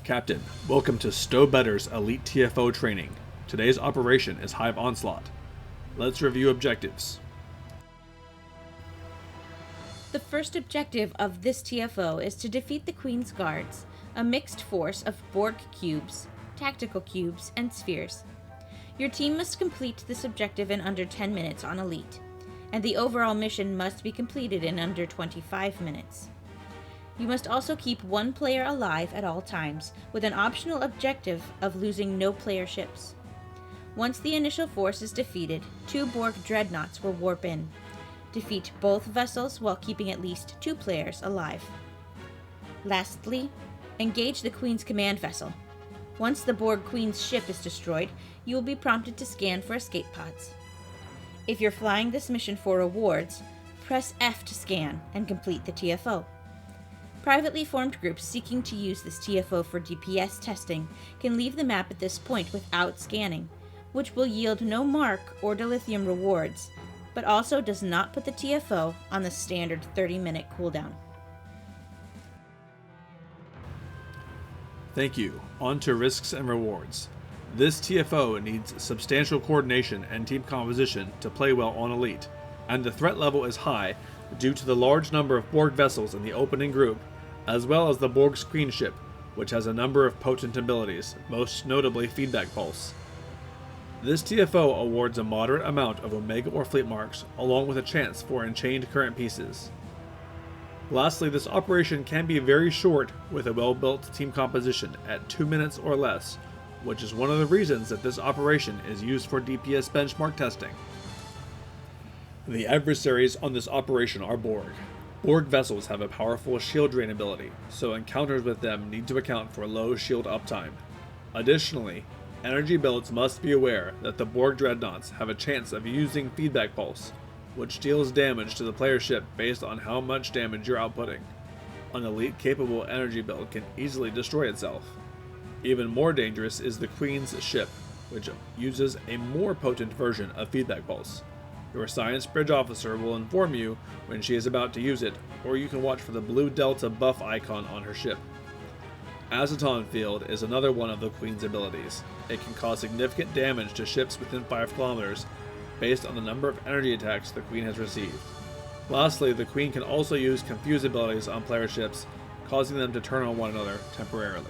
Captain, welcome to Stowe Better's Elite TFO training. Today's operation is Hive Onslaught. Let's review objectives. The first objective of this TFO is to defeat the Queen's Guards, a mixed force of Borg cubes, tactical cubes, and spheres. Your team must complete this objective in under 10 minutes on Elite, and the overall mission must be completed in under 25 minutes. You must also keep one player alive at all times, with an optional objective of losing no player ships. Once the initial force is defeated, 2 Borg dreadnoughts will warp in. Defeat both vessels while keeping at least 2 players alive. Lastly, engage the Queen's command vessel. Once the Borg Queen's ship is destroyed, you will be prompted to scan for escape pods. If you're flying this mission for rewards, press F to scan and complete the TFO. Privately formed groups seeking to use this TFO for DPS testing can leave the map at this point without scanning, which will yield no mark or dilithium rewards, but also does not put the TFO on the standard 30-minute cooldown. Thank you. On to risks and rewards. This TFO needs substantial coordination and team composition to play well on Elite, and the threat level is high due to the large number of Borg vessels in the opening group, as well as the Borg's Queen ship, which has a number of potent abilities, most notably Feedback Pulse. This TFO awards a moderate amount of Omega or Fleet Marks, along with a chance for Enchained Current Pieces. Lastly, this operation can be very short with a well-built team composition at 2 minutes or less, which is one of the reasons that this operation is used for DPS benchmark testing. The adversaries on this operation are Borg. Borg vessels have a powerful shield drain ability, so encounters with them need to account for low shield uptime. Additionally, energy builds must be aware that the Borg dreadnoughts have a chance of using Feedback Pulse, which deals damage to the player ship based on how much damage you're outputting. An Elite capable energy build can easily destroy itself. Even more dangerous is the Queen's ship, which uses a more potent version of Feedback Pulse. Your Science Bridge officer will inform you when she is about to use it, or you can watch for the blue Delta buff icon on her ship. Aceton Field is another one of the Queen's abilities. It can cause significant damage to ships within 5 kilometers based on the number of energy attacks the Queen has received. Lastly, the Queen can also use Confuse abilities on player ships, causing them to turn on one another temporarily.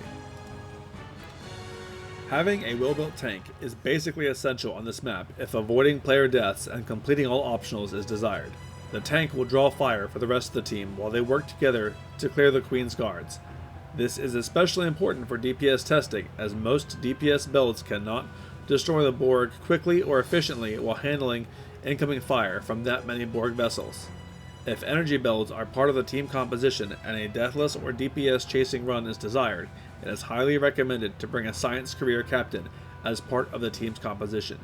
Having a well-built tank is basically essential on this map if avoiding player deaths and completing all optionals is desired. The tank will draw fire for the rest of the team while they work together to clear the Queen's guards. This is especially important for DPS testing, as most DPS builds cannot destroy the Borg quickly or efficiently while handling incoming fire from that many Borg vessels. If energy builds are part of the team composition and a deathless or DPS chasing run is desired, it is highly recommended to bring a Science Career Captain as part of the team's composition.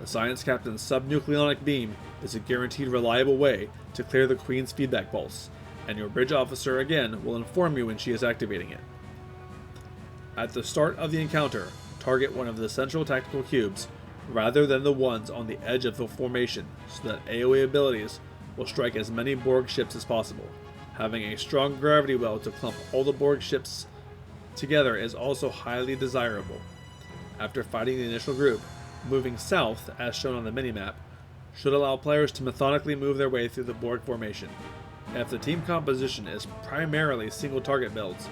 The Science Captain's subnucleonic beam is a guaranteed reliable way to clear the Queen's Feedback Pulse, and your bridge officer again will inform you when she is activating it. At the start of the encounter, target one of the central tactical cubes rather than the ones on the edge of the formation so that AoE abilities will strike as many Borg ships as possible. Having a strong gravity well to clump all the Borg ships together is also highly desirable. After fighting the initial group, moving south, as shown on the minimap, should allow players to methodically move their way through the Borg formation. If the team composition is primarily single target builds,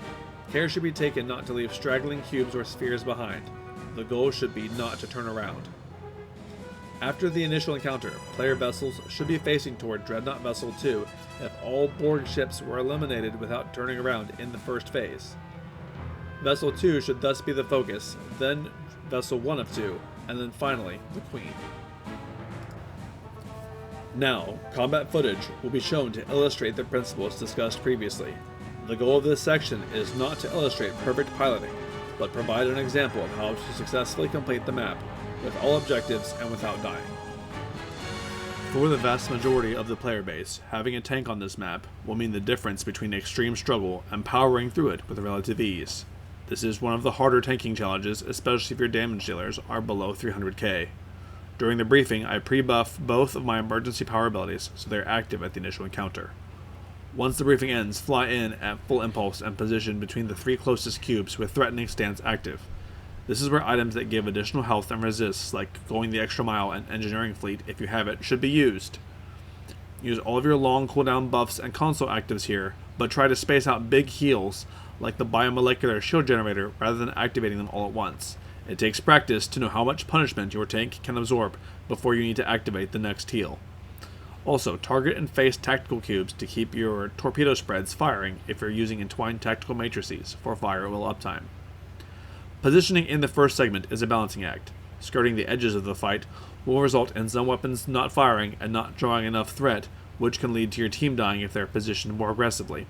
care should be taken not to leave straggling cubes or spheres behind. The goal should be not to turn around. After the initial encounter, player vessels should be facing toward Dreadnought Vessel 2 if all Borg ships were eliminated without turning around in the first phase. Vessel 2 should thus be the focus, then Vessel 1 of 2, and then finally the Queen. Now, combat footage will be shown to illustrate the principles discussed previously. The goal of this section is not to illustrate perfect piloting, but provide an example of how to successfully complete the map with all objectives and without dying. For the vast majority of the player base, having a tank on this map will mean the difference between extreme struggle and powering through it with relative ease. This is one of the harder tanking challenges, especially if your damage dealers are below 300k. During the briefing, I pre-buff both of my emergency power abilities so they're active at the initial encounter. Once the briefing ends, fly in at full impulse and position between the 3 closest cubes with threatening stance active. This is where items that give additional health and resists, like going the extra mile and engineering fleet if you have it, should be used. Use all of your long cooldown buffs and console actives here, but try to space out big heals like the biomolecular shield generator rather than activating them all at once. It takes practice to know how much punishment your tank can absorb before you need to activate the next heal. Also, target and face tactical cubes to keep your torpedo spreads firing if you're using entwined tactical matrices for fire will uptime. Positioning in the first segment is a balancing act. Skirting the edges of the fight will result in some weapons not firing and not drawing enough threat, which can lead to your team dying if they're positioned more aggressively.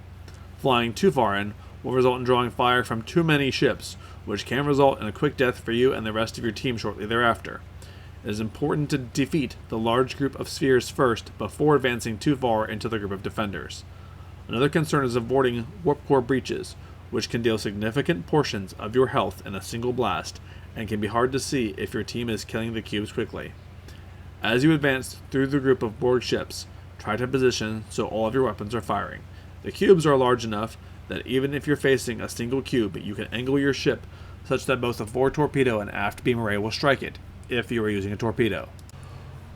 Flying too far in will result in drawing fire from too many ships, which can result in a quick death for you and the rest of your team shortly thereafter. It is important to defeat the large group of spheres first before advancing too far into the group of defenders. Another concern is avoiding warp core breaches, which can deal significant portions of your health in a single blast and can be hard to see if your team is killing the cubes quickly. As you advance through the group of Borg ships, try to position so all of your weapons are firing. The cubes are large enough that even if you're facing a single cube, you can angle your ship such that both the forward torpedo and aft beam array will strike it, if you are using a torpedo.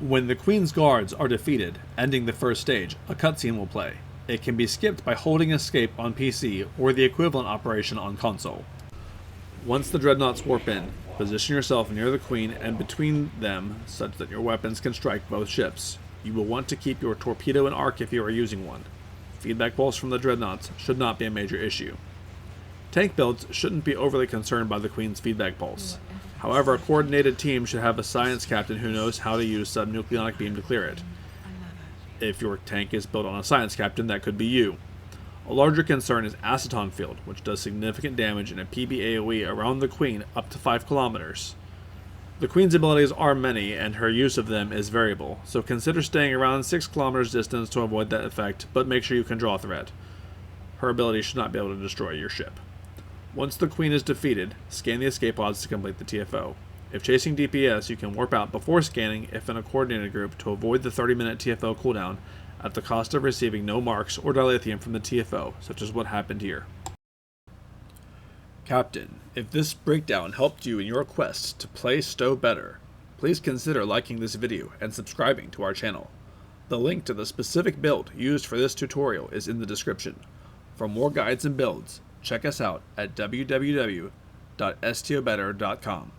When the Queen's guards are defeated, ending the first stage, a cutscene will play. It can be skipped by holding escape on PC or the equivalent operation on console. Once the dreadnoughts warp in, position yourself near the Queen and between them such that your weapons can strike both ships. You will want to keep your torpedo in arc if you are using one. Feedback pulse from the dreadnoughts should not be a major issue. Tank builds shouldn't be overly concerned by the Queen's feedback pulse. However, a coordinated team should have a science captain who knows how to use subnucleonic beam to clear it. If your tank is built on a science captain, that could be you. A larger concern is Aceton Field, which does significant damage in a PB AoE around the Queen up to 5 kilometers. The Queen's abilities are many, and her use of them is variable, so consider staying around 6 kilometers distance to avoid that effect, but make sure you can draw threat. Her ability should not be able to destroy your ship. Once the Queen is defeated, scan the escape pods to complete the TFO. If chasing DPS, you can warp out before scanning if in a coordinated group to avoid the 30-minute TFO cooldown at the cost of receiving no marks or dilithium from the TFO, such as what happened here. Captain, if this breakdown helped you in your quest to play Stowe better, please consider liking this video and subscribing to our channel. The link to the specific build used for this tutorial is in the description. For more guides and builds, check us out at www.stobetter.com.